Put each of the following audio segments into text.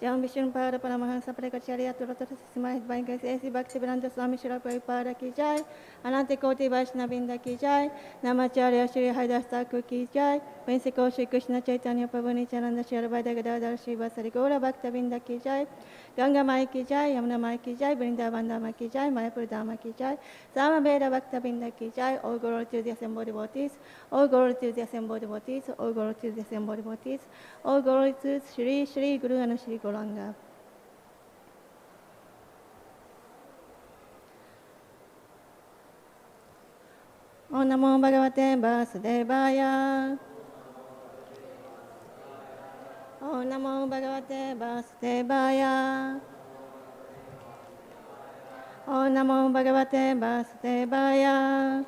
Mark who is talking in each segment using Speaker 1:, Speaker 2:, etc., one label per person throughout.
Speaker 1: Jam Vishnu Pada Paramahansa Prakacharya Turata Simahit Bankas Esi Bhaktivedanta Swami Srila Prabhupada Ki Jai, Anante Koti Vaishnavinda Ki Jai, Namacharya Shri Haridas Thakur Ki Jai, Principal Shri Krishna Chaitanya Prabhu Nityananda Shri Radha Gadadhar Shri Vasari Gaura Bhaktavinda Ki Jai, Ganga Mai Ki Jai, Yamuna Mai Ki Jai, Vrindavan Dhamma Ki Jai, Mayapur Dhamma Ki Jai, Samaveda Bhaktavinda Ki Jai, all glory to the assembled devotees, all glory to the assembled devotees, all glory to the assembled devotees, all glory to Shri Shri Guru and Shri Gauranga. Om Namo Bhagavate Vasudevaya. Om Namo Bhagavate Vasudevaya. Om Namo Bhagavate Vasudevaya.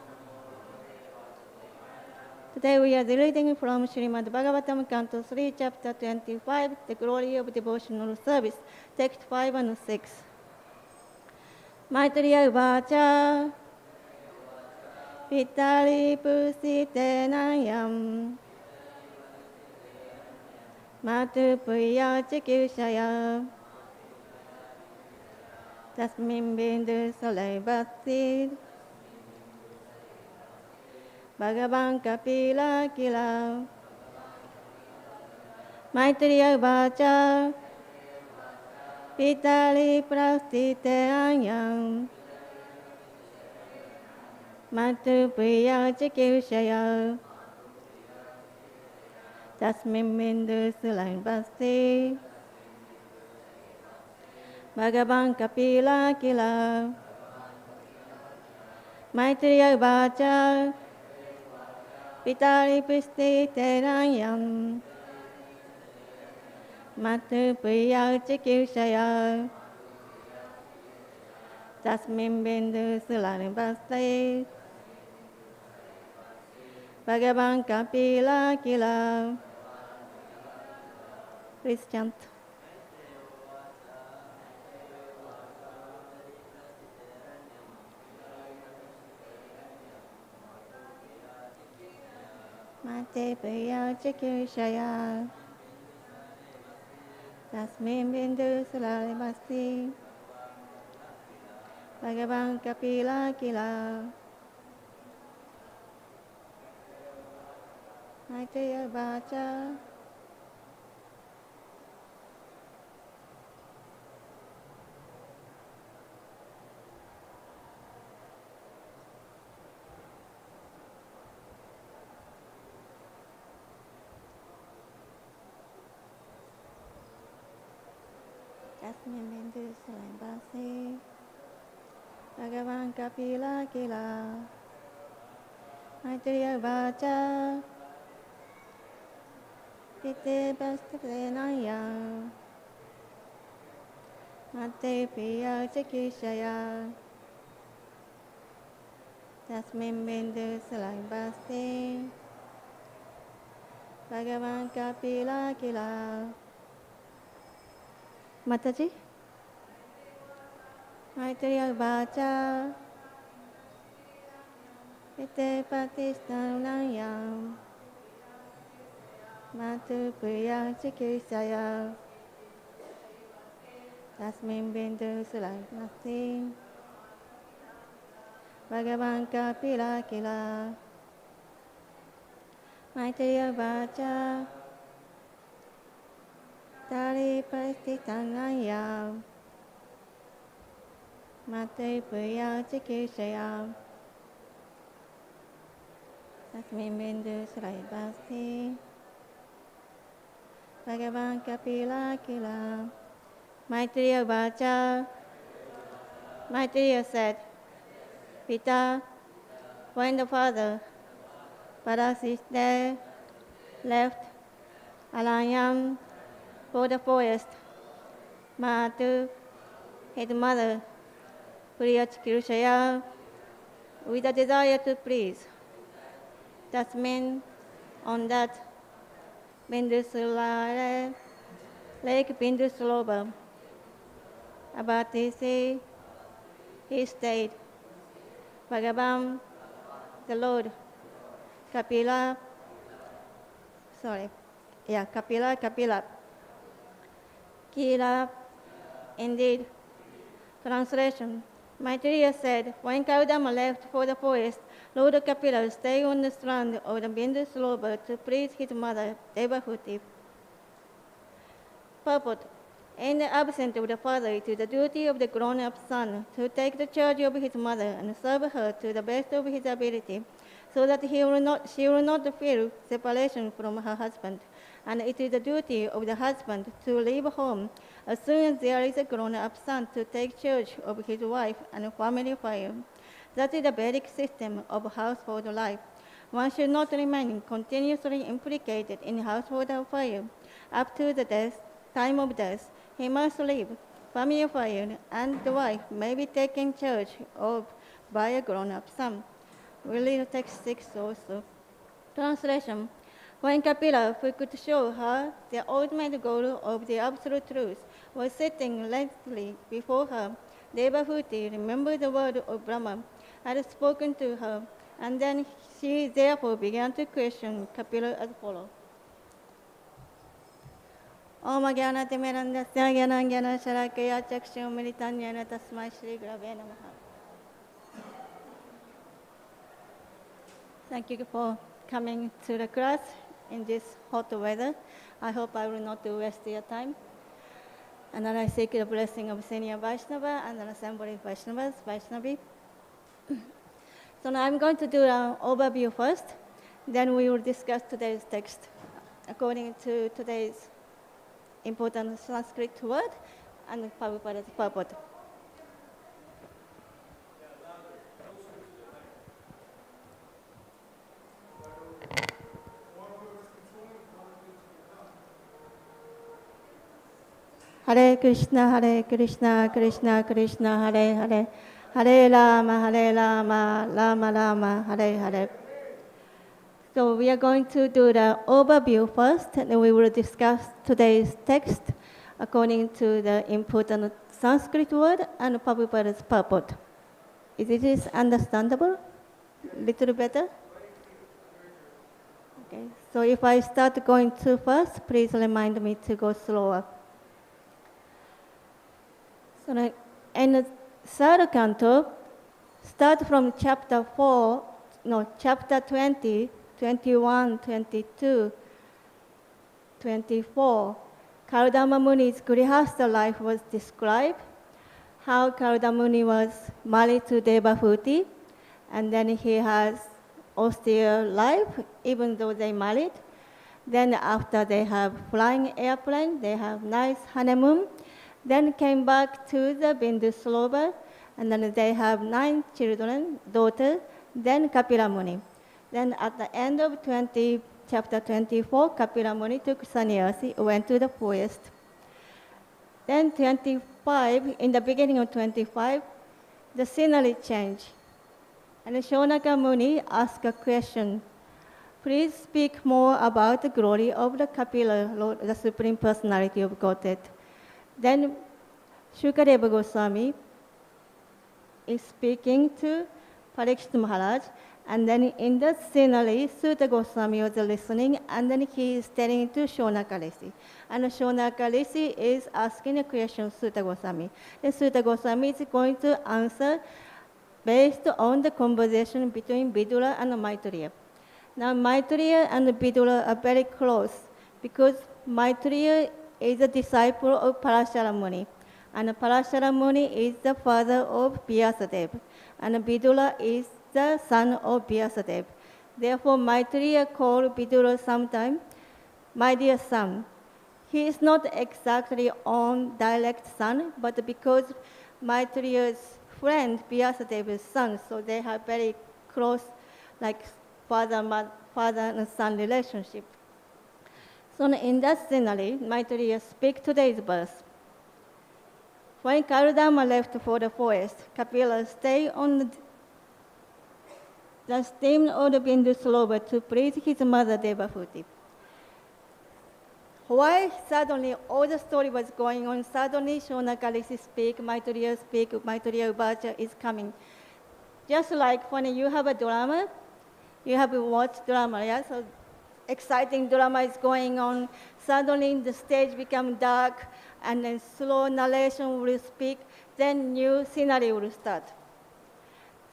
Speaker 1: Today we are reading from Srimad Bhagavatam, Canto 3, Chapter 25, The Glory of Devotional Service, Text 5 and 6. Maitreya uvāca, pitari prasthite raṇyaṁ, mātuḥ priya-cikīrṣayā, tasmin bindusare vātsīd, bhagavān kapila kila. Maitreya uvāca, pitari prasthite raṇyaṁ, mātuḥ priya-cikīrṣayā, tasmin bindusare bhagavān kapila kila. Maitreya uvāca, pitari prasthite raṇyaṁ, mātuḥ priya-cikīrṣayā, tasmin bindusare bhagavān kapila kila. Please chant. Mātuḥ priya-cikīrṣayā, tasmin bindusare bhagavān kapilaḥ kila. Maitreya uvāca, tasmin bindusare bhagavān kapilaḥ kila. Maitreya uvāca, pitari prasthite raṇyaṁ, mātuḥ priya-cikīrṣayā, tasmin bindusare bhagavān kapilaḥ kila. Mataji. Maitreya uvāca, pitari prasthite raṇyaṁ, mātuḥ priya-cikīrṣayā, tasmin bindusare bhagavān kapilaḥ kila. Maitreya uvāca, pitari prasthite raṇyaṁ, mātuḥ priya-cikīrṣayā, tasmin bindusare bhagavān kapilaḥ kila. Maitreya uvāca. Maitreya said, Pita, when the father, parasthite, left araṇyam for the forest, mātuḥ, his mother, priya-cikīrṣayā, with a desire to please, tasmin, on that bindusare, Lake Bindu-sarovara, avātsīt, he stayed. Bhagavān, the Lord, Kapila, Kapila. Kila, indeed. Translation. Maitreya said, when Kardama left for the forest, Lord Kapila stayed on the strand of the Bindu-sarovara to please his mother, Devahuti. Purport. In the absence of the father, it is the duty of the grown-up son to take the charge of his mother and serve her to the best of his ability, so that she will not feel separation from her husband. And it is the duty of the husband to leave home as soon as there is a grown-up son to take charge of his wife and family affair. That is the Vedic system of household life. One should not remain continuously implicated in household affair up to the time of death. He must leave family affair, and the wife may be taken charge of by a grown-up son. We read text 6 also. Translation. When Kapila, who could show her the ultimate goal of the absolute truth, was sitting lengthily before her, Devahuti remembered the word of Brahma had spoken to her, and then she therefore began to question Kapila as follows. Om Jnana Timirandasya Jnana Jnana Sharakaya Chakshya Militanyana Tasmai Shri Gurave Namaha. Thank you for coming to the class in this hot weather. I hope I will not waste your time. And then I seek the blessing of Senior Vaishnava and an assembly of Vaishnavas, Vaishnavi. So now I'm going to do an overview first, then we will discuss today's text according to today's important Sanskrit word and Prabhupada's purport. Hare Krishna, Krishna Krishna, Hare Hare, Hare Rama, Rama Rama, Hare Hare. So we are going to do the overview first, and then we will discuss today's text according to the important Sanskrit word and Prabhupada's purport. Is this understandable? Little better? Okay. So if I start going too fast, please remind me to go slower. So in the third canto, start from chapter 20, 21, 22, 24. Kardama Muni's Grihastha life was described, how Kardama Muni was married to Devahūti, and then he has austere life, even though they married. Then after they have flying airplane, they have nice honeymoon. Then came back to the Bindu-sarovara, and then they have 9 children, daughters, then Kapila Muni. Then at the end of chapter 24, Kapila Muni took sannyasi, went to the forest. Then 25, in the beginning of 25, the scenery changed. And Shonaka Muni asked a question. Please speak more about the glory of the Kapila, Lord, the Supreme Personality of Godhead. Then Shukadeva Goswami is speaking to Parikshit Maharaj, and then in the scenery, Sutta Goswami was listening, and then he is telling to Shonaka Rishi. And Shonaka Rishi is asking a question to Sutta Goswami. Then Sutta Goswami is going to answer based on the conversation between Vidura and Maitreya. Now Maitreya and Vidura are very close because Maitreya is a disciple of Parashara Muni, and Parashara Muni is the father of Vyasadeva, and Vidura is the son of Vyasadeva. Therefore, Maitreya called Vidura sometimes, my dear son. He is not exactly own direct son, but because Maitreya's friend Vyasadeva's son, so they have very close, like father and son relationship. So in that scenery, Maitreya speaks today's verse. When Kardama left for the forest, Kapila stayed on the stream of the Bindu-sarovara to please his mother Devahūti. While suddenly all the story was going on, suddenly Shonaka Rishi speak, Maitreya uvāca is coming. Just like when you have a drama, you have watched drama, yeah? So exciting drama is going on. Suddenly the stage becomes dark, and then slow narration will speak, then new scenery will start.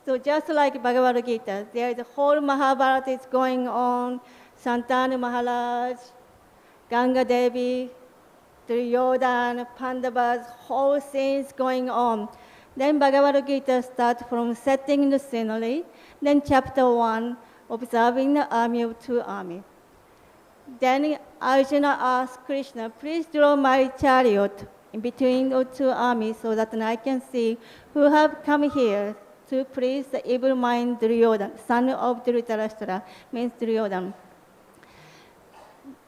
Speaker 1: So just like Bhagavad Gita, there is a whole Mahabharata is going on, Santanu Maharaj, Ganga Devi, Duryodhana, Pandavas, whole scenes going on. Then Bhagavad Gita starts from setting the scenery, then chapter 1, observing the army of two armies. Then Arjuna asks Krishna, please draw my chariot in between the two armies so that I can see who have come here to please the evil mind Duryodhana, son of Dhritarashtra, means Duryodhana.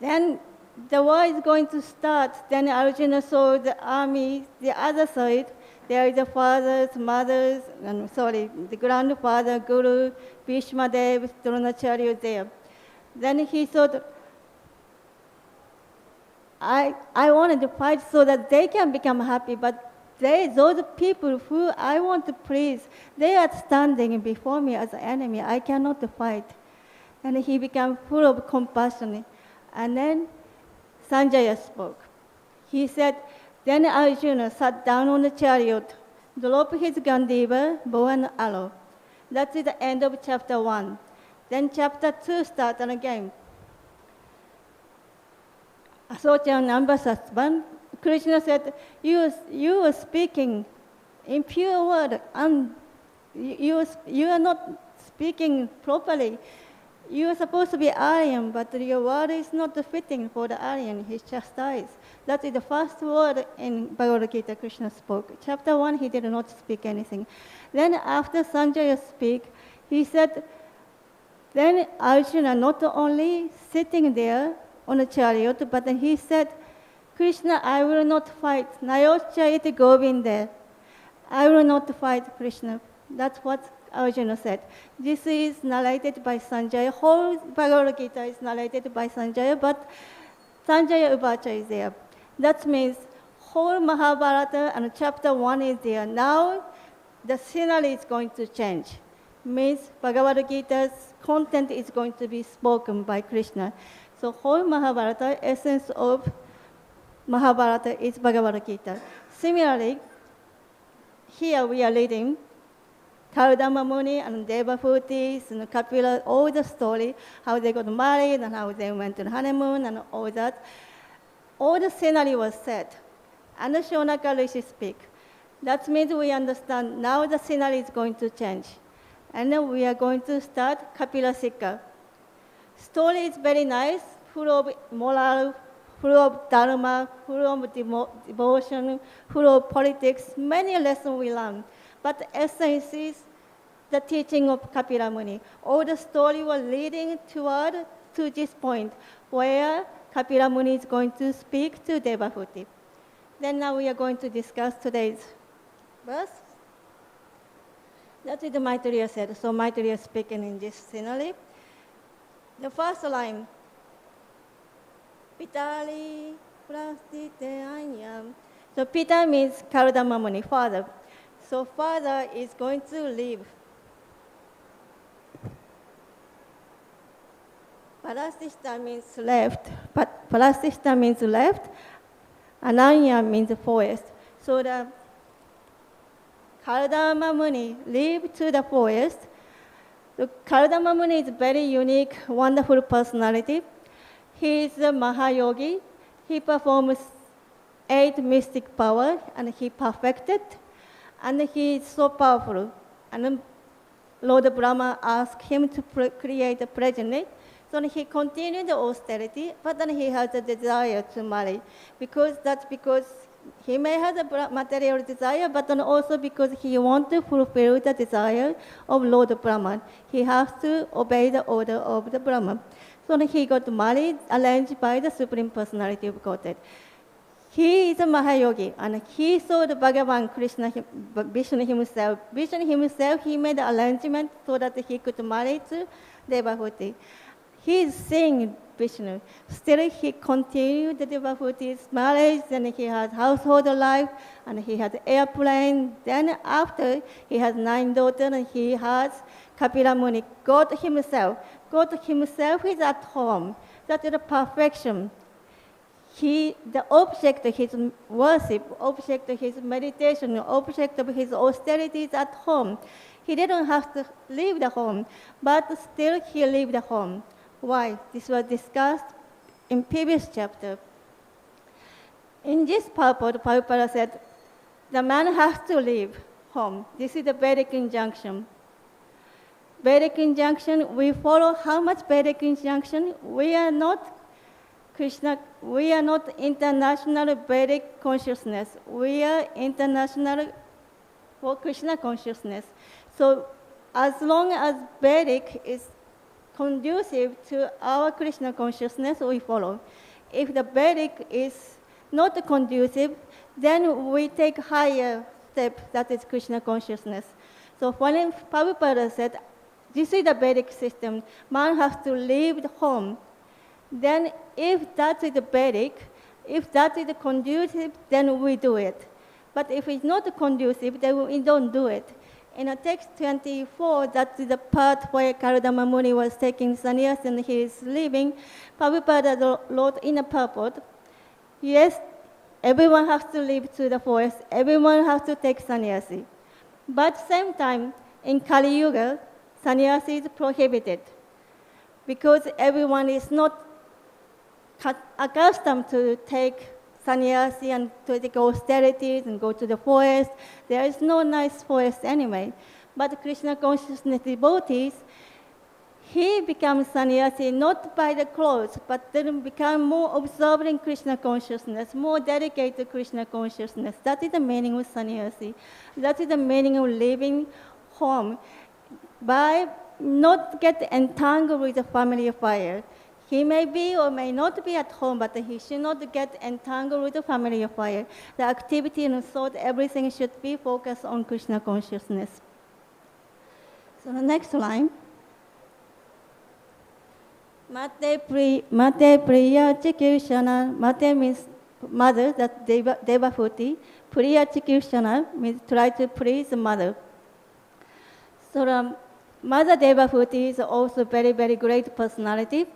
Speaker 1: Then the war is going to start. Then Arjuna saw the army, the other side. There is the fathers, mothers, the grandfather, Guru, Bhishma Dev, Dronacharya there. Then he thought, I wanted to fight so that they can become happy, but those people who I want to please, they are standing before me as an enemy. I cannot fight. And he became full of compassion. And then Sanjaya spoke. He said, then Arjuna sat down on the chariot, dropped his Gandiva, bow and arrow. That is the end of chapter 1. Then chapter 2 starts again. Asochan Ambasasvan, Krishna said, you are speaking in pure word, and you are not speaking properly. You are supposed to be Aryan, but your word is not fitting for the Aryan. He chastised. That is the first word in Bhagavad Gita Krishna spoke. Chapter 1, he did not speak anything. Then after Sanjaya speak, he said, then Arjuna not only sitting there on a chariot, but then he said, Krishna, I will not fight. Nayochayati Govinda. I will not fight, Krishna. That's what Arjuna said. This is narrated by Sanjaya. Whole Bhagavad Gita is narrated by Sanjaya, but Sanjaya uvāca is there. That means whole Mahabharata and chapter 1 is there. Now the scenery is going to change. Means Bhagavad Gita's content is going to be spoken by Krishna. So whole Mahabharata, essence of Mahabharata is Bhagavad Gita. Similarly, here we are reading Kardama Muni and Devahuti and Kapila, all the story, how they got married and how they went to the honeymoon and all that. All the scenery was set. And the Shonaka Rishi speak. That means we understand now the scenery is going to change. And then we are going to start Kapila Sikha. Story is very nice, full of moral, full of dharma, full of devotion, full of politics, many lessons we learn. But the essence is the teaching of Kapila Muni. All the story was leading to this point where Kapila Muni is going to speak to Devahuti. Then now we are going to discuss today's verse. That is the Maitreya said. So Maitreya speaking in this scenery. The first line, pitari, prasthite, raṇyaṁ. So Pita means Kardama Muni, father. So father is going to leave. Prasthite means left, but prasthite means left, and raṇyaṁ means forest. So the Kardama Muni leave to the forest. The Kardama Muni is a very unique, wonderful personality. He is a Mahayogi. He performs 8 mystic power, and he perfected. And he is so powerful. And Lord Brahma asked him to create a progeny. So he continued the austerity, but then he has a desire to marry. Because he may have a material desire, but then also because he wants to fulfill the desire of Lord Brahma. He has to obey the order of the Brahma. So he got married, arranged by the Supreme Personality of Godhead. He is a Mahayogi, and he saw the bhagavān Krishna, Vishnu himself. Vishnu himself, he made an arrangement so that he could marry to Devahuti. He is seeing Vishnu. Still, he continued the Devahuti's marriage, and he has household life, and he has airplane. Then after, he has 9 daughters, and he has Kapila Muni, God himself. God himself is at home. That is the perfection. The object of his worship, object of his meditation, object of his austerity is at home. He didn't have to leave the home, but still he lived the home. Why? This was discussed in previous chapter. In this purport, Prabhupada said, the man has to leave home. This is the Vedic injunction. Vedic injunction, we follow how much Vedic injunction? We are not international Vedic consciousness. We are international for Krishna consciousness. So as long as Vedic is conducive to our Krishna consciousness, we follow. If the Vedic is not conducive, then we take higher step, that is Krishna consciousness. So when Prabhupada said, this is the Vedic system, man has to leave the home. Then if that is the Vedic, if that is conducive, then we do it. But if it's not conducive, then we don't do it. In text 24, that is the part where Kardama Muni was taking sannyas and he is leaving, Prabhupada wrote in a purport, yes, everyone has to live to the forest, everyone has to take sannyasi. But same time, in Kali Yuga, sannyasi is prohibited because everyone is not accustomed to take sannyasi and to take austerities and go to the forest. There is no nice forest anyway. But Krishna consciousness devotees, he becomes sannyasi not by the clothes, but then become more observed in Krishna consciousness, more dedicated to Krishna consciousness. That is the meaning of sannyasi. That is the meaning of living home. By not get entangled with the family affair. He may be or may not be at home, but he should not get entangled with the family affair. The activity and thought, everything should be focused on Krishna consciousness. So the next line. Mate priya-cikīrṣayā. Mate means mother, that's Devahūti. Priya-cikīrṣayā means try to please the mother. So Mother Devahūti is also very, very great personality.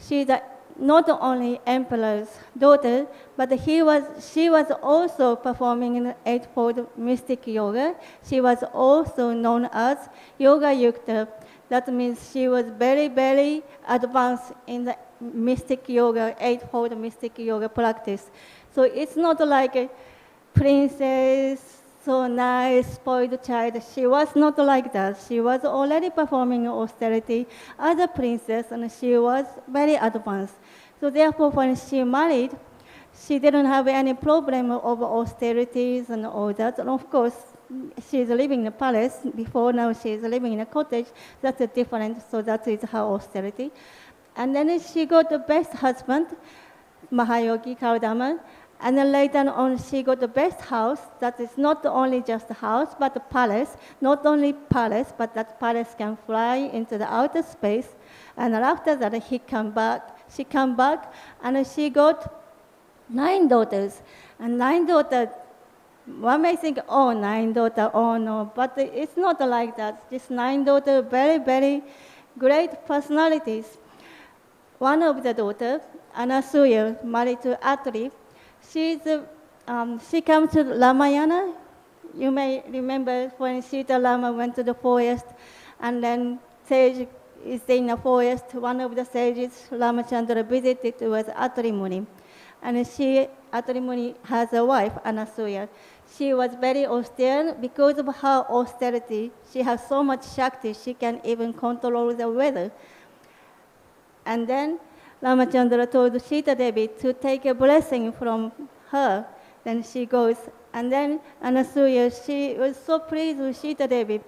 Speaker 1: She is not only emperor's daughter, but she was also performing in the Eightfold Mystic Yoga. She was also known as Yoga Yukta. That means she was very, very advanced in the mystic yoga, Eightfold Mystic Yoga practice. So it's not like a princess, so nice, spoiled child. She was not like that. She was already performing austerity as a princess, and she was very advanced. So therefore, when she married, she didn't have any problem of austerities and all that. And of course, she's living in a palace. Before, now she's living in a cottage. That's different, so that is her austerity. And then she got the best husband, Mahayogi Kardama. And then later on, she got the best house. That is not only just a house, but a palace. Not only palace, but that palace can fly into the outer space. And after that, she came back, and she got 9 daughters. And 9 daughters, one may think, oh, 9 daughters, oh no. But it's not like that. These 9 daughters, very, very great personalities. One of the daughters, Anasuya, married to Atri. She comes to Ramayana. You may remember when Sita Lama went to the forest, and then sage is in the forest. One of the sages, Ramachandra, visited was Atri Muni. And Atri Muni has a wife, Anasuya. She was very austere. Because of her austerity, she has so much Shakti, she can even control the weather. And then Ramachandra told Sita Devi to take a blessing from her. Then she goes. And then Anasuya, she was so pleased with Sita Devi.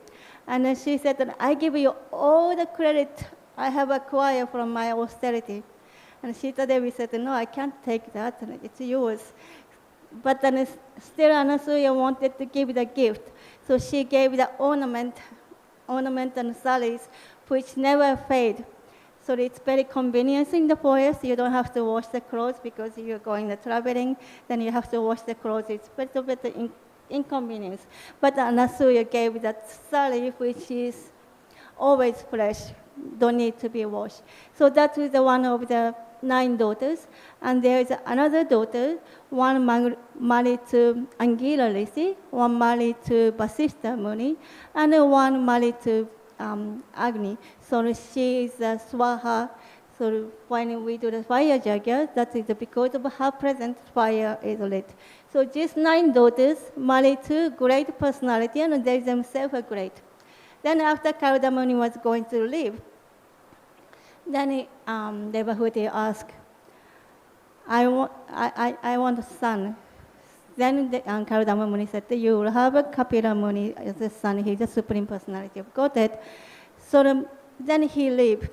Speaker 1: And then she said that I give you all the credit I have acquired from my austerity. And Sita Devi said, no, I can't take that. It's yours. But then still Anasuya wanted to give the gift. So she gave the ornament and saris, which never fade. So it's very convenient in the forest. You don't have to wash the clothes because you're going traveling. Then you have to wash the clothes. It's a bit inconvenience. But Anasuya gave that sari, which is always fresh, don't need to be washed. So that is one of the 9 daughters. And there is another daughter, one married to Angila Rishi, one married to Vasishtha Muni, and one married to Agni. So she is a Swaha. So when we do the fire yajna, that is because of her present fire is lit. So these 9 daughters married to great personality, and they themselves are great. Then after Kardama Muni was going to leave, then Devahuti asked, I want a son. Then Kardama Muni said, you will have a Kapila Muni as a son. He's the supreme personality of Godhead. So then he left.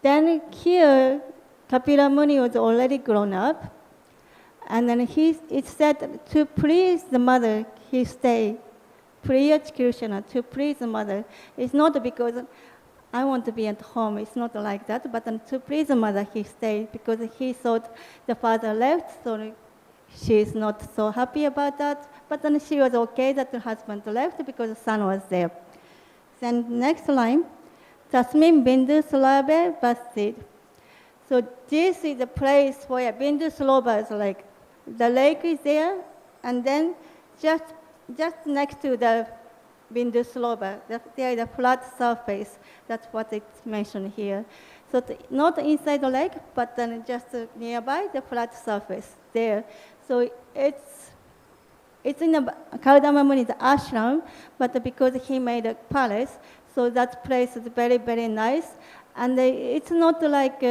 Speaker 1: Then here, Kapila Muni was already grown up. And then it said to please the mother, he stayed. Priya-cikīrṣayā, to please the mother. It's not because I want to be at home. It's not like that. But to please the mother, he stayed because he thought the father left, so she is not so happy about that. But then she was okay that the husband left because the son was there. Then next line, tasmin Bindu-sarovara vātsīd. So this is the place where Bindu-sarovara is like, the lake is there, and then just next to the Bindu-sarovara, there is a flat surface. That's what it's mentioned here. So not inside the lake, but then just nearby the flat surface there. So it's in the Kardama Muni's ashram, but because he made a palace, so that place is very, very nice. And it's not like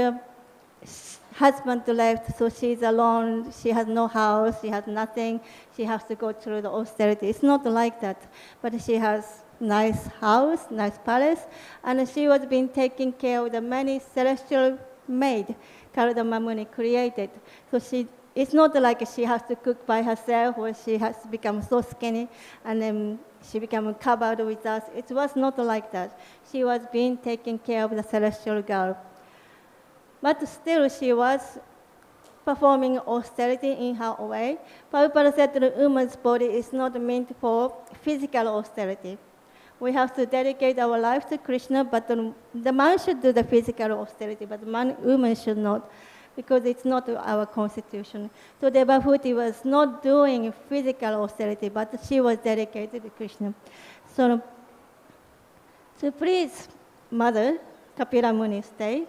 Speaker 1: husband left, so she's alone, she has no house, she has nothing, she has to go through the austerity. It's not like that, but she has nice house, nice palace, and she was being taking care of the many celestial maids Kardama Muni created. So it's not like she has to cook by herself, or she has become so skinny, and then she became covered with us. It was not like that. She was being taken care of the celestial girl. But still, she was performing austerity in her way. Prabhupada said that the woman's body is not meant for physical austerity. We have to dedicate our life to Krishna, but the man should do the physical austerity, but the woman should not, because it's not our constitution. So Devahūti was not doing physical austerity, but she was dedicated to Krishna. So to please Mother, Kapila Muni stayed.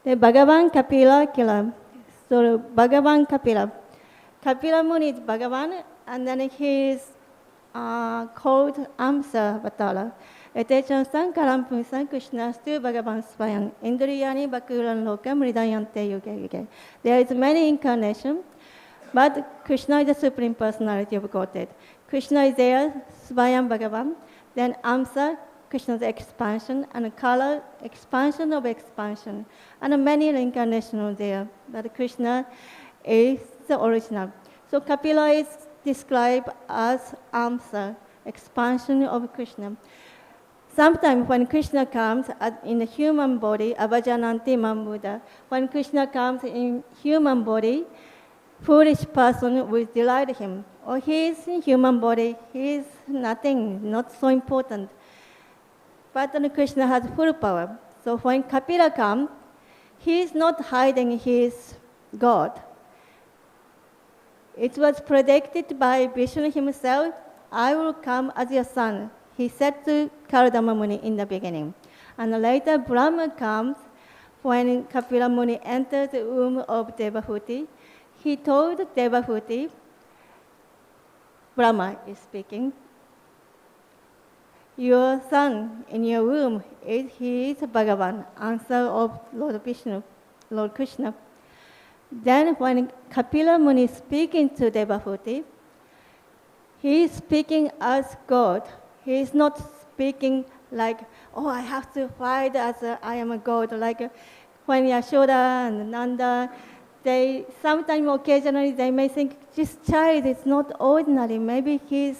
Speaker 1: The bhagavān Kapila kila. So bhagavān Kapila. Kapila Muni is bhagavān, and then he is called Amsa Vatala. Etechan Sankaram Punsan Krishna Stu Bhagavan Svayam Indriyani Bakuran Lokam Ridayante Yuge. There is many incarnations, but Krishna is the supreme personality of Godhead. Krishna is there, Svayam Bhagavan, then Amsa, Krishna's expansion, and Kala, expansion of expansion, and many incarnations there. But Krishna is the original. So Kapila is described as Amsa, expansion of Krishna. Sometimes when Krishna comes in the human body, avajananti mambuddha, when Krishna comes in human body, foolish person will delight him. Or he is in human body, he is nothing, not so important. But then Krishna has full power. So when Kapila comes, he is not hiding his God. It was predicted by Vishnu himself, I will come as your son. He said to Kardama Muni in the beginning. And later Brahma comes when Kapila Muni entered the womb of Devahuti. He told Devahuti, Brahma is speaking, your son in your womb, he is Bhagavan, answer of Lord Vishnu, Lord Krishna. Then when Kapila Muni is speaking to Devahuti, he is speaking as God. He is not speaking like, oh, I have to fight as I am a God. Like when Yashoda and Nanda, they sometimes occasionally they may think, this child is not ordinary. Maybe he's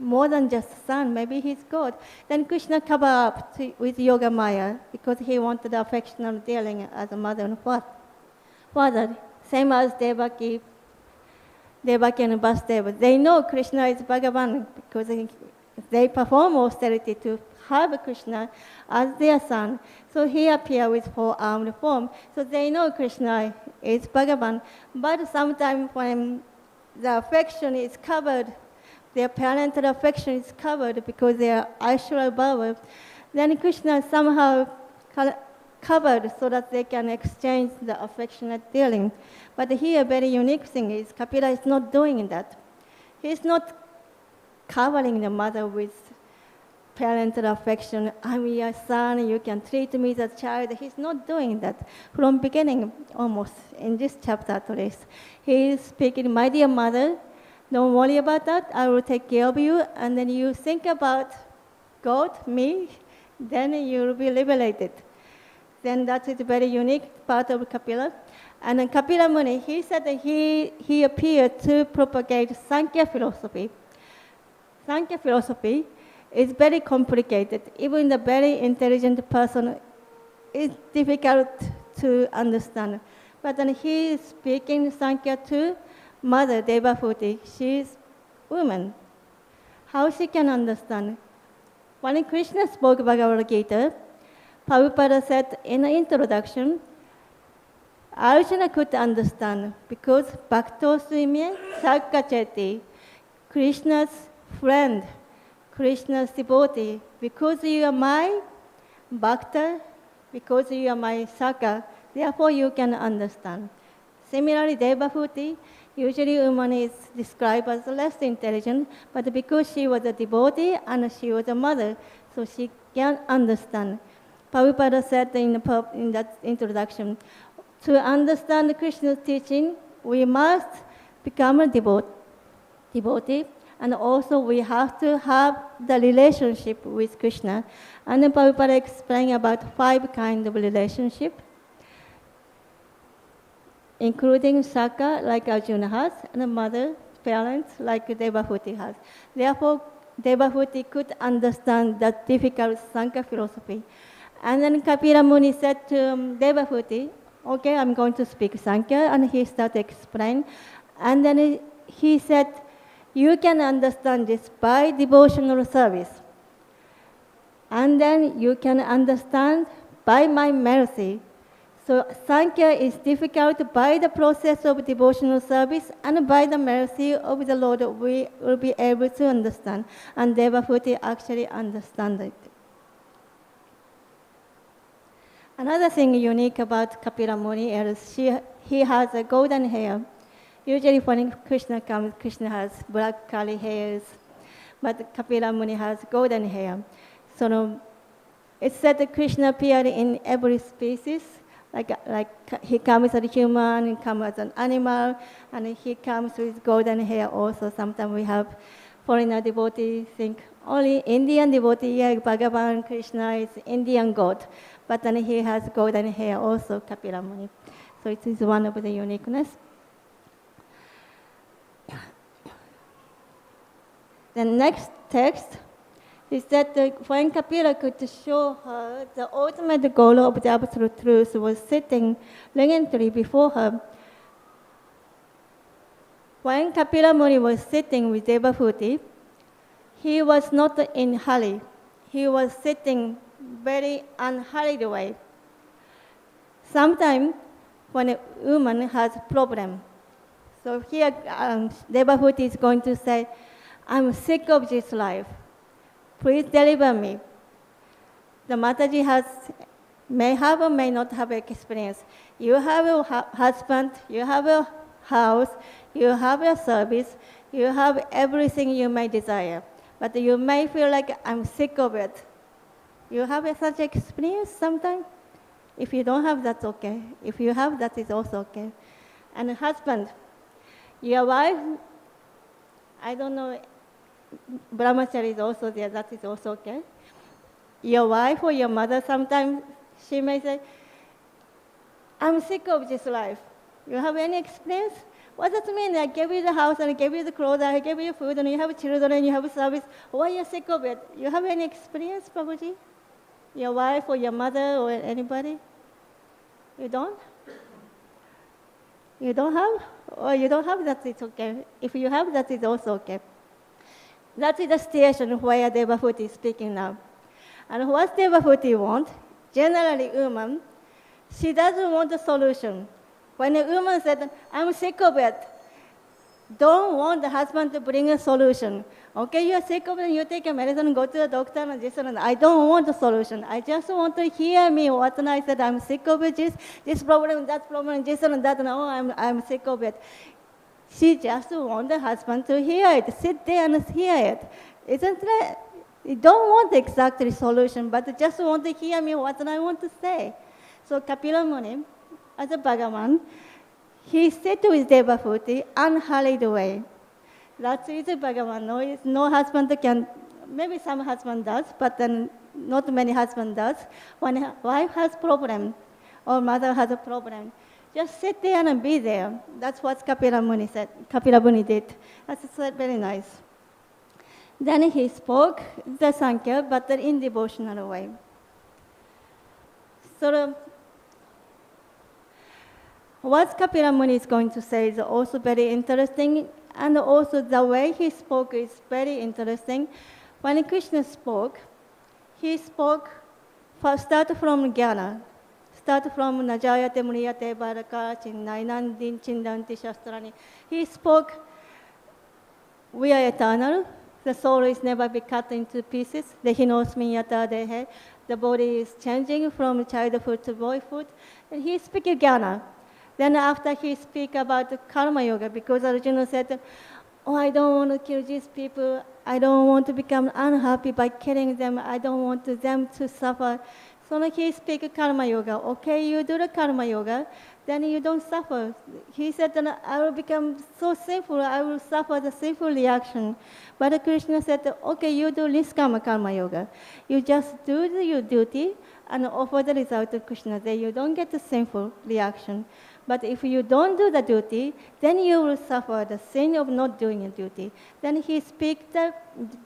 Speaker 1: more than just son. Maybe he's God. Then Krishna covered up with Yoga Maya because he wanted the affectional dealing as a mother and father. Same as Devaki and Vasudeva. They know Krishna is Bhagavan because they perform austerity to have Krishna as their son. So he appears with four-armed form. So they know Krishna is Bhagavan. But sometimes when the affection is covered, their parental affection is covered because they are Aishwarya Bhava, then Krishna somehow covered so that they can exchange the affectionate dealing. But here, very unique thing is Kapila is not doing that. He's not covering the mother with parental affection. I'm your son, you can treat me as a child. He's not doing that from beginning, almost, in this chapter at least. He is speaking, my dear mother, don't worry about that, I will take care of you, and then you think about God, me, then you will be liberated. Then that is a very unique part of Kapila. And then Kapila Muni, he said that he appeared to propagate Sankhya philosophy. Sankhya philosophy is very complicated. Even the very intelligent person is difficult to understand. But then he is speaking Sankhya to Mother Devahūti. She is woman. How she can understand? When Krishna spoke Bhagavad Gita, Prabhupada said in the introduction, Arjuna could understand because Bhakto Swimye Sarkacheti, Krishna's friend, Krishna's devotee, because you are my Bhakta, because you are my Saka, therefore you can understand. Similarly, Devahuti, usually woman is described as less intelligent, but because she was a devotee and she was a mother, so she can understand. Prabhupada said in that introduction, to understand Krishna's teaching, we must become a devotee, and also we have to have the relationship with Krishna. And then Prabhupada explained about 5 kinds of relationship, including Saka, like Arjuna has, and mother, parents, like Devahuti has. Therefore, Devahuti could understand that difficult Sankhya philosophy. And then Kapila Muni said to Devahuti, okay, I'm going to speak Sankhya, and he started to explain. And then he said, you can understand this by devotional service. And then you can understand by my mercy. So Sankhya is difficult by the process of devotional service, and by the mercy of the Lord we will be able to understand. And Devahuti actually understands it. Another thing unique about Kapila Muni is he has a golden hair. Usually when Krishna comes, Krishna has black curly hairs, but Kapila Muni has golden hair. So it's said that Krishna appeared in every species, like he comes as a human, he comes as an animal, and he comes with golden hair also. Sometimes we have foreigner devotees think only Indian devotee, yeah, Bhagavān Krishna is Indian god, but then he has golden hair also, Kapila Muni. So it is one of the uniqueness. The next text is that when Kapila could show her the ultimate goal of the absolute truth was sitting leniently before her. When Kapila Muni was sitting with Devahuti, he was not in hurry. He was sitting very unhurried way. Sometimes when a woman has a problem, so here Devahuti is going to say, I'm sick of this life. Please deliver me. The Mataji may have or may not have experience. You have a husband, you have a house, you have a service, you have everything you may desire. But you may feel like I'm sick of it. You have such experience sometimes? If you don't have, that's okay. If you have, that is also okay. And a husband, your wife, I don't know, Brahmachari is also there, that is also okay. Your wife or your mother, sometimes she may say, I'm sick of this life. You have any experience? What does it mean? I gave you the house, and I gave you the clothes, I gave you food, and you have children, and you have service. Why are you sick of it? You have any experience, Prabhuji? Your wife or your mother or anybody? You don't? You don't have? Or you don't have, that it's okay. If you have, that is also okay. That is the situation where Devahuti is speaking now. And what Devahuti wants, generally woman, she doesn't want a solution. When a woman said, I'm sick of it, don't want the husband to bring a solution. Okay, you're sick of it, you take a medicine, go to the doctor, and this and that. I don't want a solution. I just want to hear me. What and I said, I'm sick of it, this problem, that problem, this and that, and oh, I'm sick of it. She just wants the husband to hear it, sit there and hear it. Isn't that? You don't want exactly solution, but just want to hear me what I want to say. So Kapila Muni, as a bhagavān, he said to his Devahuti, unhurried way. That is a bhagavān. No husband can, maybe some husband does, but then not many husband does. When a wife has problem, or mother has a problem, just sit there and be there. That's what Kapila Muni said. Kapila Muni did. That's very nice. Then he spoke the Sankhya, but in devotional way. So what Kapila Muni is going to say is also very interesting, and also the way he spoke is very interesting. When Krishna spoke, he spoke first start from jnana, start from najayate mriyate bharaka chinnainandin chindanti shastrani. He spoke, we are eternal, the soul is never be cut into pieces, dehinosmin yata dehe, the body is changing from childhood to boyhood, and he speaks jnana. Then after he speak about the karma yoga, because Arjuna said, oh, I don't want to kill these people. I don't want to become unhappy by killing them. I don't want them to suffer. So he speak karma yoga. Okay, you do the karma yoga, then you don't suffer. He said, I will become so sinful, I will suffer the sinful reaction. But Krishna said, okay, you do niskama karma yoga. You just do your duty and offer the result of Krishna. Then you don't get the sinful reaction. But if you don't do the duty, then you will suffer the sin of not doing your duty. Then he speaks the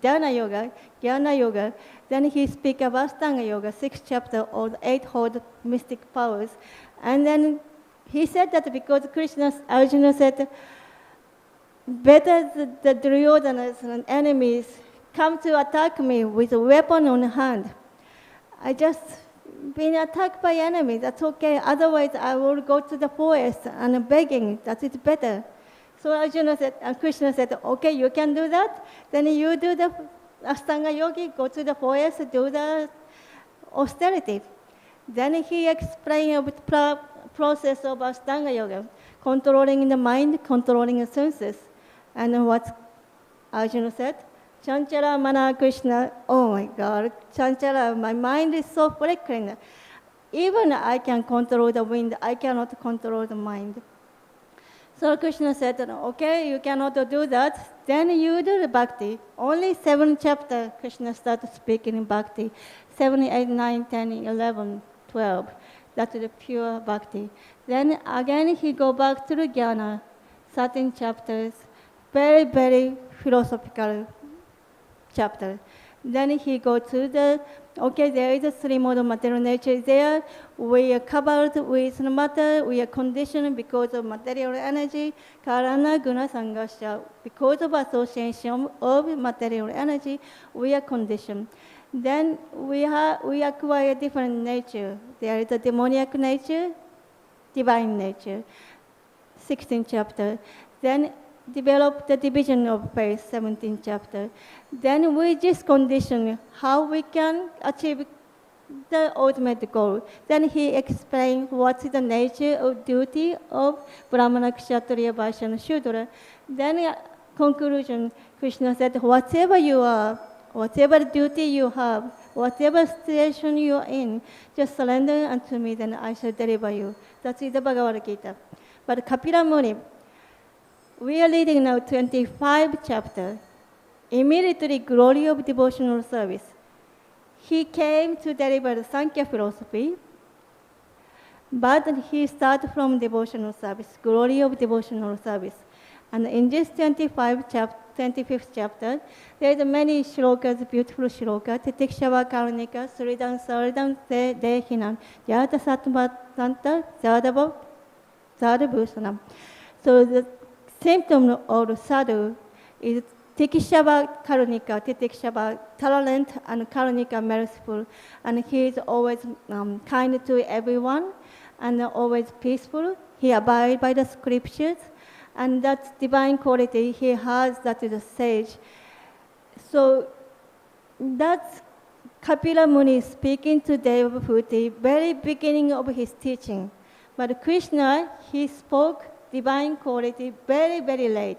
Speaker 1: dhyana yoga, jnana yoga. Then he speaks about Astanga yoga, 6th chapter, or the 8-fold mystic powers. And then he said that because Arjuna said, better the Duryodanas and enemies come to attack me with a weapon on hand. I just been attacked by enemies, that's okay. Otherwise, I will go to the forest and begging. That is better. So Arjuna said, and Krishna said, okay, you can do that. Then you do the Astanga yogi, go to the forest, do the austerity. Then he explained the process of Astanga yoga, controlling the mind, controlling the senses. And what Arjuna said, Chanchara Mana Krishna, oh my God, Chanchara, my mind is so flickering. Even I can control the wind, I cannot control the mind. So Krishna said, okay, you cannot do that, then you do the bhakti. Only 7 chapters Krishna started speaking in bhakti. 7, 8, 9, 10, 11, 12. That is the pure bhakti. Then again he go back to the jnana, 13 chapters, very, very philosophical chapter. Then he go to the, okay, there is a 3 mode of material nature there. We are covered with matter, we are conditioned because of material energy, karana guna sangasya. Because of association of material energy, we are conditioned. Then we acquire different nature. There is a demoniac nature, divine nature, 16th chapter. Then develop the division of faith, 17th chapter. Then we just condition how we can achieve the ultimate goal. Then he explained what is the nature of duty of Brahmana, Kshatriya, Vaishya, and Shudra. Then conclusion, Krishna said, whatever you are, whatever duty you have, whatever situation you are in, just surrender unto me, then I shall deliver you. That is the Bhagavad Gita. But Kapila Muni, we are reading now 25 chapter. Immediately, glory of devotional service. He came to deliver the Sankhya philosophy, but he started from devotional service, glory of devotional service. And in this 25th chapter, there are many shlokas, beautiful shlokas. Titikshava karnika, sridam saridam dehinam, yata satmatanta, sadabhusanam. So the symptom of sadhu is Tikshava Karunika, Titikshava tolerant and Karunika merciful, and he is always kind to everyone and always peaceful. He abides by the scriptures, and that divine quality he has, that is a sage. So that's Kapila Muni speaking to Devahuti, very beginning of his teaching. But Krishna, he spoke divine quality very, very late.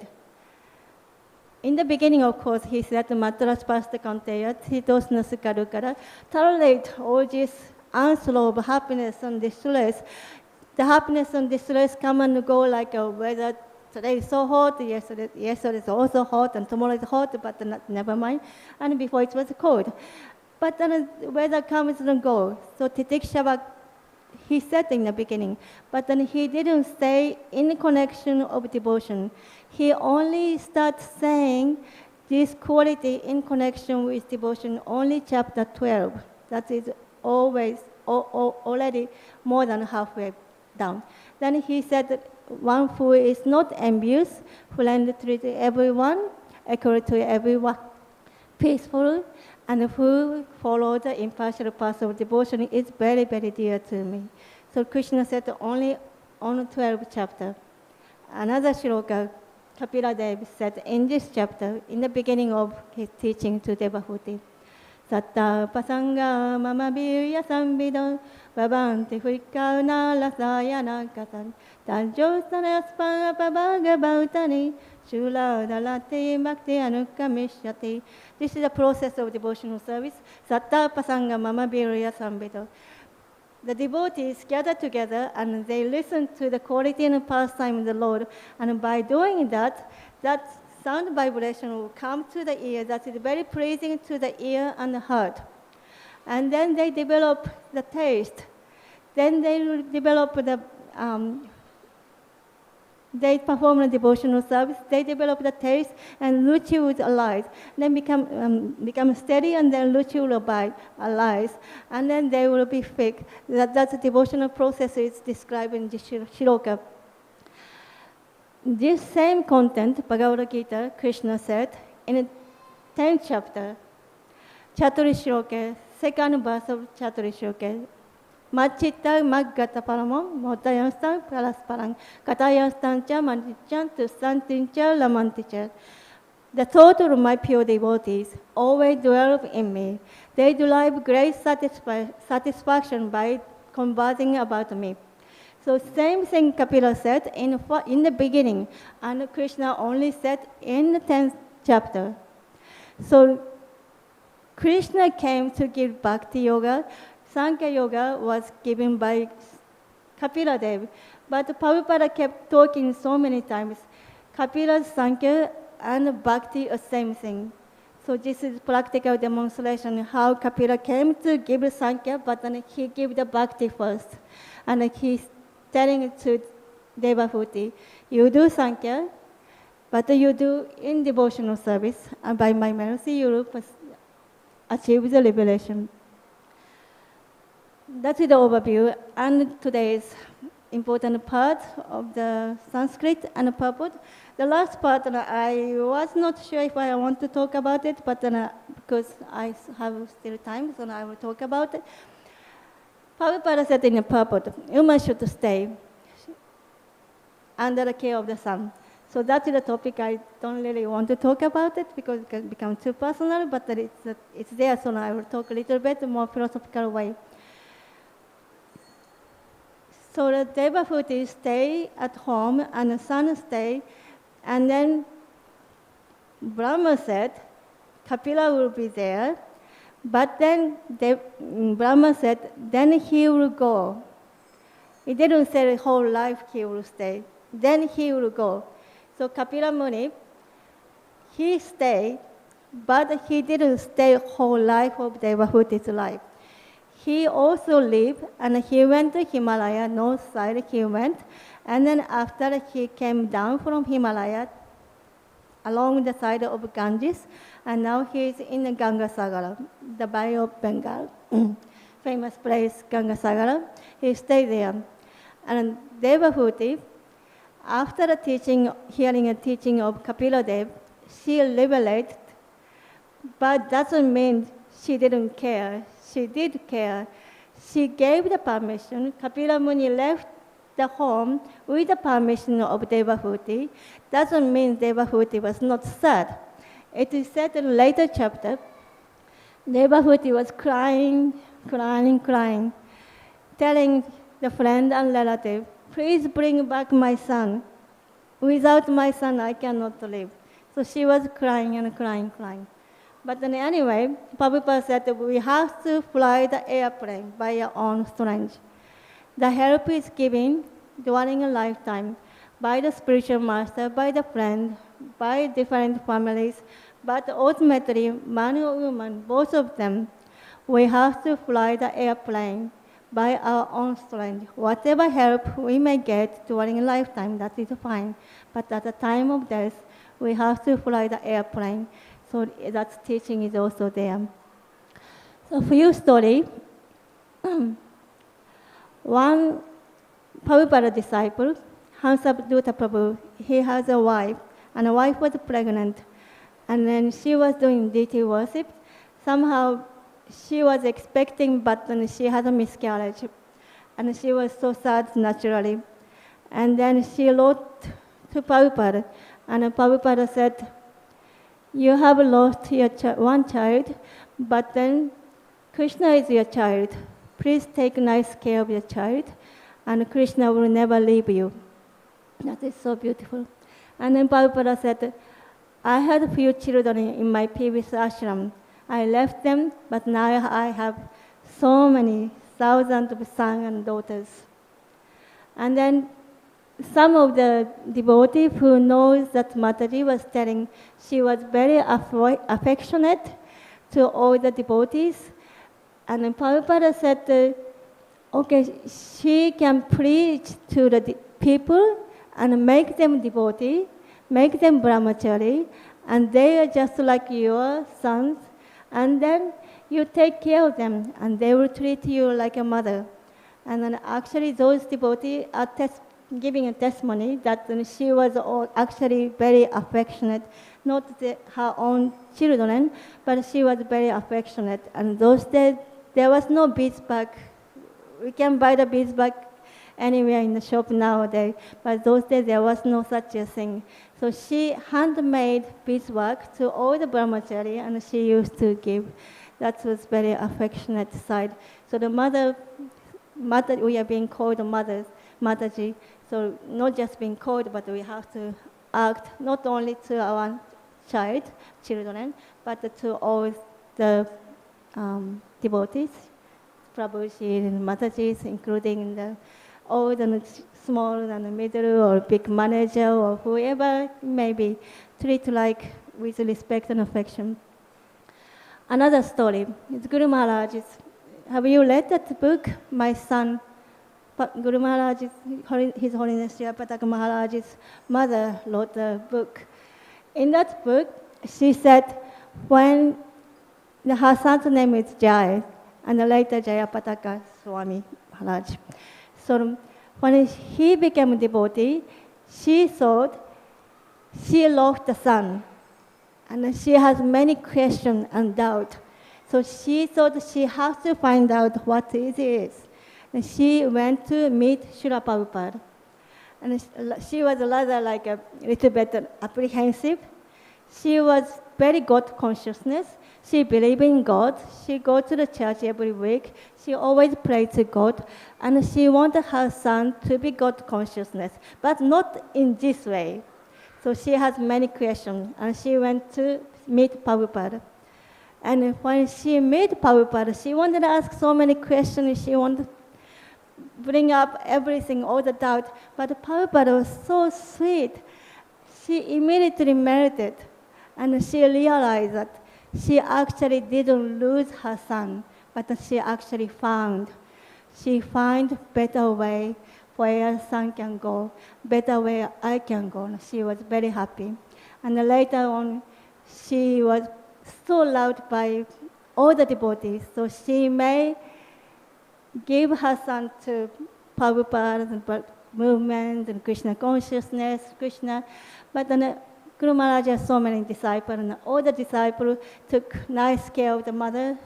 Speaker 1: In the beginning, of course, he said, Matras pasta kanteya, titosna sukarukara, tolerate all this onslaught of happiness and distress. The happiness and distress come and go like a weather. Today is so hot, yesterday is also hot, and tomorrow is hot, but never mind. And before it was cold. But then the weather comes and goes. So Titikshava, he said in the beginning, but then he didn't stay in the connection of devotion. He only starts saying this quality in connection with devotion only chapter 12. That is already more than halfway down. Then he said that one who is not envious, friendly to everyone, equal to everyone, peaceful, and who follows the impartial path of devotion is very, very dear to me. So Krishna said only on 12th chapter. Another shloka, Kapila Devi said in this chapter, in the beginning of his teaching to Devahuti, Satta pasanga mama virya samvidam bhavanti huikana lasayana katan tanjosana spana bhagavātani shula dalati bhakti anukamishati. This is the process of devotional service. Satta pasanga mama virya samvidam. The devotees gather together and they listen to the quality and pastime of the Lord. And by doing that, that sound vibration will come to the ear that is very pleasing to the ear and the heart. And then they develop the taste. Then they will develop they perform a devotional service, they develop the taste, and ruchi would arise. Then become steady, and then ruchi will arise, and then they will be fixed. That's the devotional process is described in the shloka. This same content, Bhagavad Gita, Krishna said in the 10th chapter, Chaturi Shloka, second verse of Chaturi Shloka. Machitta maggata paramam, motayanstan parasparang, katayastancha mantichan tustantincha lamanticha. The thought of my pure devotees always dwell in me. They derive great satisfaction by conversing about me. So same thing Kapila said in the beginning, and Krishna only said in the 10th chapter. So Krishna came to give bhakti yoga. Sankhya Yoga was given by Kapila Devi, but Prabhupada kept talking so many times. Kapila's Sankhya and Bhakti are same thing. So this is practical demonstration how Kapila came to give Sankhya, but then he gave the Bhakti first. And he's telling it to Devahuti, you do Sankhya, but you do in devotional service, and by my mercy you will achieve the liberation. That's the overview, and today's important part of the Sanskrit and the purport. The last part, I was not sure if I want to talk about it, but because I have still time, so I will talk about it. Prabhupada said in the purport, women should stay under the care of the sun. So that is the topic I don't really want to talk about it because it can become too personal, but it's there, so I will talk a little bit more philosophical way. So the Devahuti stay at home and the son stay, and then Brahma said, Kapila will be there, but then Brahma said, then he will go. He didn't say the whole life he will stay, then he will go. So Kapila Muni, he stayed, but he didn't stay whole life of Devahuti's life. He also lived, and he went to Himalaya, north side he went, and then after he came down from Himalaya, along the side of Ganges, and now he is in the Ganga-sagara, the Bay of Bengal, famous place, Ganga-sagara. He stayed there. And Devahuti, after the hearing a teaching of Kapila Dev, she liberated, but doesn't mean she didn't care. She did care. She gave the permission. Kapila Muni left the home with the permission of Devahuti. Doesn't mean Devahuti was not sad. It is said in a later chapter, Devahuti was crying, telling the friend and relative, please bring back my son. Without my son, I cannot live. So she was crying and crying. But then anyway, Prabhupada said that we have to fly the airplane by our own strength. The help is given during a lifetime by the spiritual master, by the friend, by different families, but ultimately, man or woman, both of them, we have to fly the airplane by our own strength. Whatever help we may get during a lifetime, that is fine. But at the time of death, we have to fly the airplane. So that teaching is also there. So for your story, one Prabhupada disciple, Hansabdutta Prabhu, he has a wife, and the wife was pregnant. And then she was doing deity worship. Somehow she was expecting, but then she had a miscarriage. And she was so sad naturally. And then she wrote to Prabhupada, and Prabhupada said, you have lost your one child, but then Krishna is your child. Please take nice care of your child, and Krishna will never leave you. That is so beautiful. And then Prabhupada said, I had a few children in my previous ashram. I left them, but now I have so many thousands of sons and daughters. And then some of the devotees who knows that Mataji was telling, she was very affectionate to all the devotees. And then Prabhupada said, okay, she can preach to the people and make them devotee, make them brahmachari, and they are just like your sons. And then you take care of them, and they will treat you like a mother. And then actually those devotees are giving a testimony that she was actually very affectionate, not her own children, but she was very affectionate. And those days, there was no beeswax. We can buy the beeswax anywhere in the shop nowadays, but those days there was no such a thing. So she handmade beeswax to all the brahmachari, and she used to give. That was very affectionate side. So the mother, we are being called Mataji. So not just being called, but we have to act not only to our children, but to all the devotees, Prabhuji and Matajis, including all the small and middle or big manager or whoever it may be, treat like with respect and affection. Another story is Guru Maharaj's. Have you read that book, My Son? Guru Maharaj, His Holiness Sri Pataka Maharaj's mother wrote the book. In that book, she said when her son's name is Jai, and later Jayapataka Swami Maharaj. So when he became a devotee, she thought she lost the son, and she has many questions and doubts. So she thought she has to find out what it is. And she went to meet Srila Prabhupada. And she was rather like a little bit apprehensive. She was very God consciousness. She believed in God. She goes to the church every week. She always prays to God. And she wanted her son to be God consciousness, but not in this way. So she has many questions. And she went to meet Prabhupada. And when she met Prabhupada, she wanted to ask so many questions. She wanted to bring up everything, all the doubt. But Prabhupada was so sweet. She immediately melted, and she realized that she actually didn't lose her son, but she actually found better way where son can go, better way I can go. And she was very happy. And later on, she was so loved by all the devotees, so she may give her son to Prabhupada and movement and Krishna consciousness, Krishna. But then Guru Maharaj has so many disciples, and all the disciples took nice care of the mother,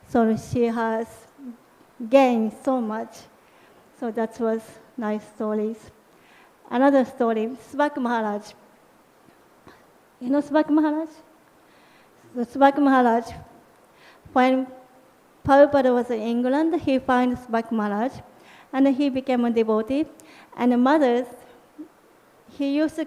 Speaker 1: so she has gained so much. So that was nice stories. Another story, Svak Maharaj. You know Svak Maharaj? So Svak Maharaj, when Prabhupada was in England, he found Svak Maharaj, and he became a devotee. And the mothers, she used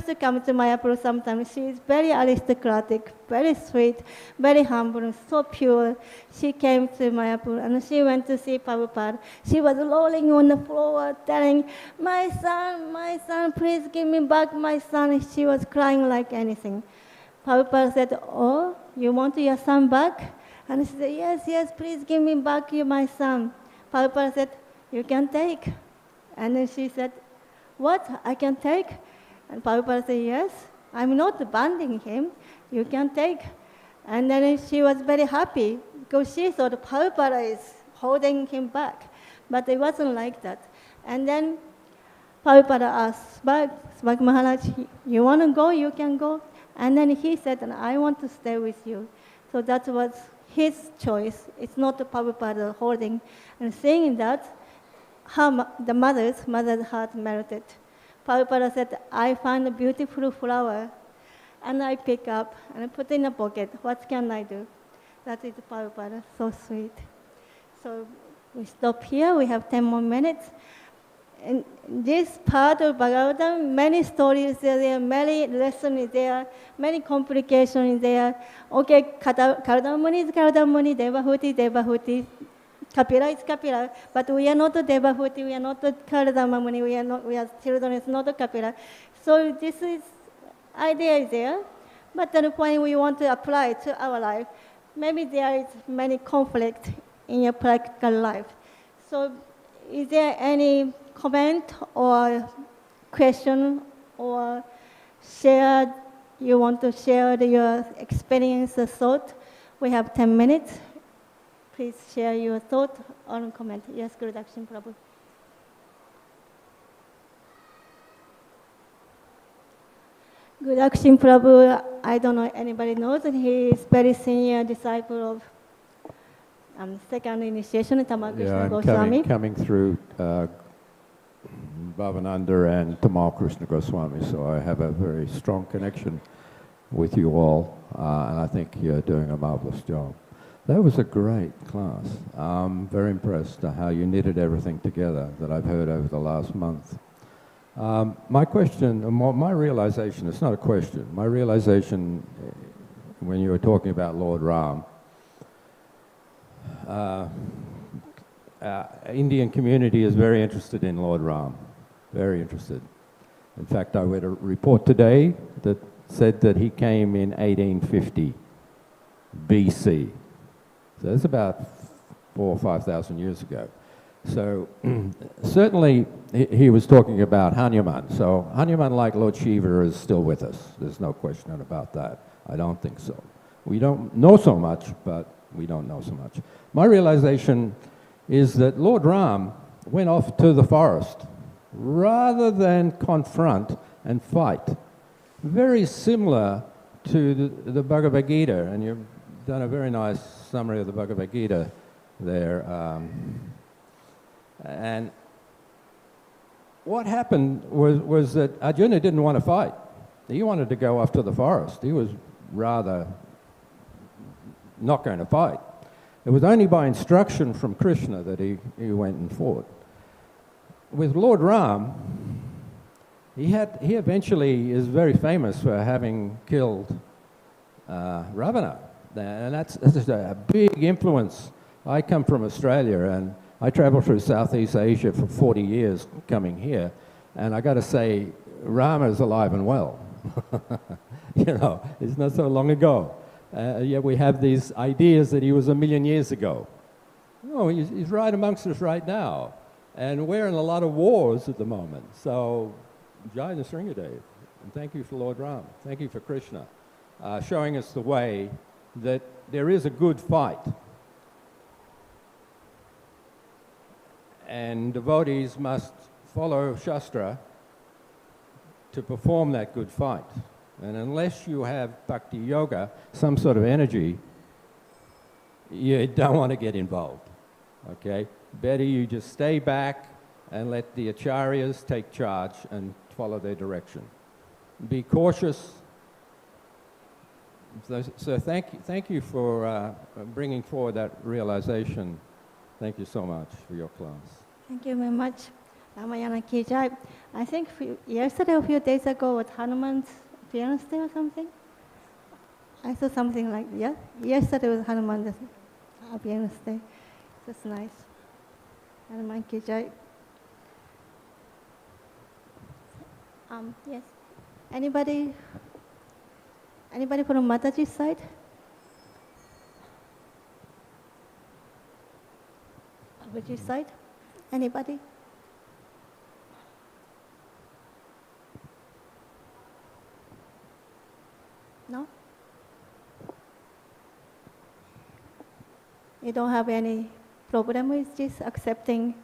Speaker 1: to come to Mayapur sometimes. She is very aristocratic, very sweet, very humble, so pure. She came to Mayapur and she went to see Prabhupada. She was rolling on the floor, telling, my son, please give me back my son. She was crying like anything. Prabhupada said, oh, you want your son back? And she said, yes, please give me back my son. Prabhupada said, you can take. And then she said, what, I can take? And Prabhupada said, yes, I'm not banning him, you can take. And then she was very happy because she thought Prabhupada is holding him back. But it wasn't like that. And then Prabhupada asked Svak Maharaj, you want to go, you can go. And then he said, I want to stay with you. So that was his choice. It's not the Prabhupada holding. And saying that, the mother's heart melted. Prabhupada said, I found a beautiful flower, and I pick up and I put in a pocket. What can I do? That is Prabhupada, so sweet. So we stop here. We have 10 more minutes. In this part of Bhagavatam, many stories are there, many lessons there, many complications there. Okay, Kardama is Kardama, Devahuti. Kapila is Kapila, but we are not the Devahuti, we are not the Kardama Muni, we are children, it's not the Kapila. So this is, idea is there, but then when we want to apply it to our life, maybe there is many conflict in your practical life. So is there any comment or question or you want to share your experience or thought? We have 10 minutes. Please share your thought or comment. Yes, Guru Dakshin Prabhu. Guru Dakshin Prabhu, I don't know anybody knows, he is very senior disciple of second initiation, Tamakrishna Goswami.
Speaker 2: Coming through Bhavananda and Tamal Krishna Goswami, so I have a very strong connection with you all, and I think you're doing a marvelous job. That was a great class. I'm very impressed at how you knitted everything together that I've heard over the last month. My question, my realization, it's not a question, my realization when you were talking about Lord Ram, Indian community is very interested in Lord Ram, very interested. In fact, I read a report today that said that he came in 1850 BC. So that's about 4,000 or 5,000 years ago. So certainly he was talking about Hanuman. So Hanuman, like Lord Shiva, is still with us. There's no question about that. I don't think so. We don't know so much, but we don't know so much. My realization is that Lord Ram went off to the forest rather than confront and fight. Very similar to the Bhagavad Gita, and you've done a very nice summary of the Bhagavad Gita there. And what happened was that Arjuna didn't want to fight. He wanted to go off to the forest. He was rather not going to fight. It was only by instruction from Krishna that he went and fought. With Lord Ram, he eventually is very famous for having killed Ravana. And that's a big influence. I come from Australia, and I traveled through Southeast Asia for 40 years coming here, and I got to say, Rama is alive and well. You know, it's not so long ago. Yet we have these ideas that he was 1,000,000 years ago. No, he's right amongst us right now. And we're in a lot of wars at the moment. So, Jai Nasringadev, and thank you for Lord Ram. Thank you for Krishna, showing us the way that there is a good fight. And devotees must follow Shastra to perform that good fight. And unless you have bhakti yoga, some sort of energy, you don't want to get involved, okay? Better you just stay back and let the acharyas take charge and follow their direction. Be cautious. So thank you for bringing forward that realization. Thank you so much for your class.
Speaker 1: Thank you very much. Ramayana Ki Jai. I think yesterday or a few days ago was Hanuman's Fiancé Day or something. I saw something like, yeah? Yesterday was Hanuman's Fiancé Day. That's nice. Hanuman Ki Jai. Yes. Anybody from Mataji's side? Babaji's side? Anybody? No? You don't have any problem with just accepting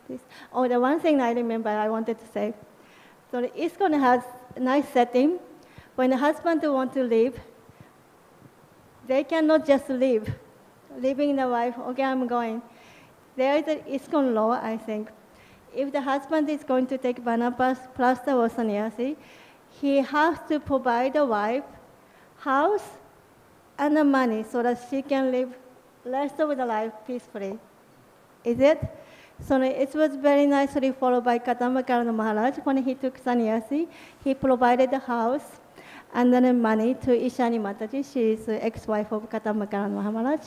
Speaker 1: this? Oh, the one thing I remember I wanted to say. So the ISKCON has a nice setting. When the husband wants to leave, they cannot just leave, leaving the wife, okay, I'm going. There is an ISKCON law, I think. If the husband is going to take vanaprastha or sannyasi, he has to provide the wife house and the money so that she can live rest of the life peacefully. Is it? So it was very nicely followed by Kardama Maharaj. When he took sannyasi, he provided the house and then the money to Ishani Mataji. She is the ex-wife of Kardama Maharaj.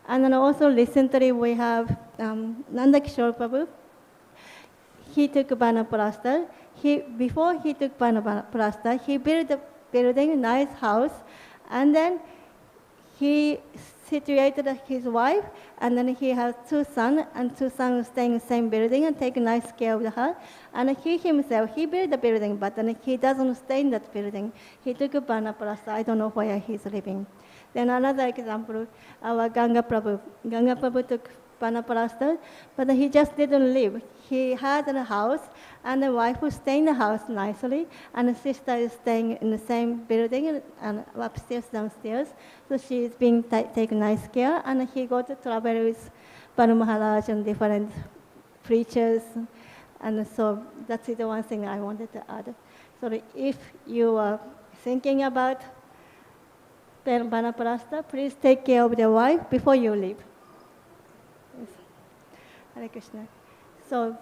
Speaker 1: And then also recently we have Nanda Kishore Prabhu. He took vanaprastha. Before he took vanaprastha, he built a building, a nice house, and then he situated his wife, and then he has two sons, and two sons stay in the same building and take nice care of her. And he himself, he built the building, but then he doesn't stay in that building. He took a vanaprastha. I don't know where he's living. Then another example, our Ganga Prabhu. Ganga Prabhu took vanaprastha, but he just didn't live. He had a house, and the wife was staying in the house nicely, and the sister is staying in the same building, and upstairs, downstairs. So she is being taken nice care, and he got to travel with Banu Maharaj and different preachers. And so that's the one thing I wanted to add. So if you are thinking about vanaprastha, please take care of the wife before you leave. Yes. Hare Krishna. So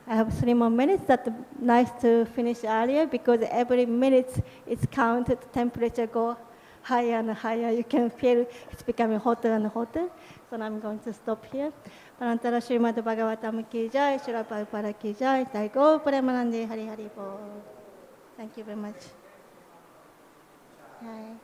Speaker 1: I have 3 more minutes. That's nice to finish earlier because every minute it's counted, temperature go higher and higher. You can feel it's becoming hotter and hotter. So I'm going to stop here. Parantara Srimad Bhagavatam Ki Jai, Srila Prabhupada Ki Jai, Jai Go Premanande Hari Hari Bol. Thank you very much. Bye.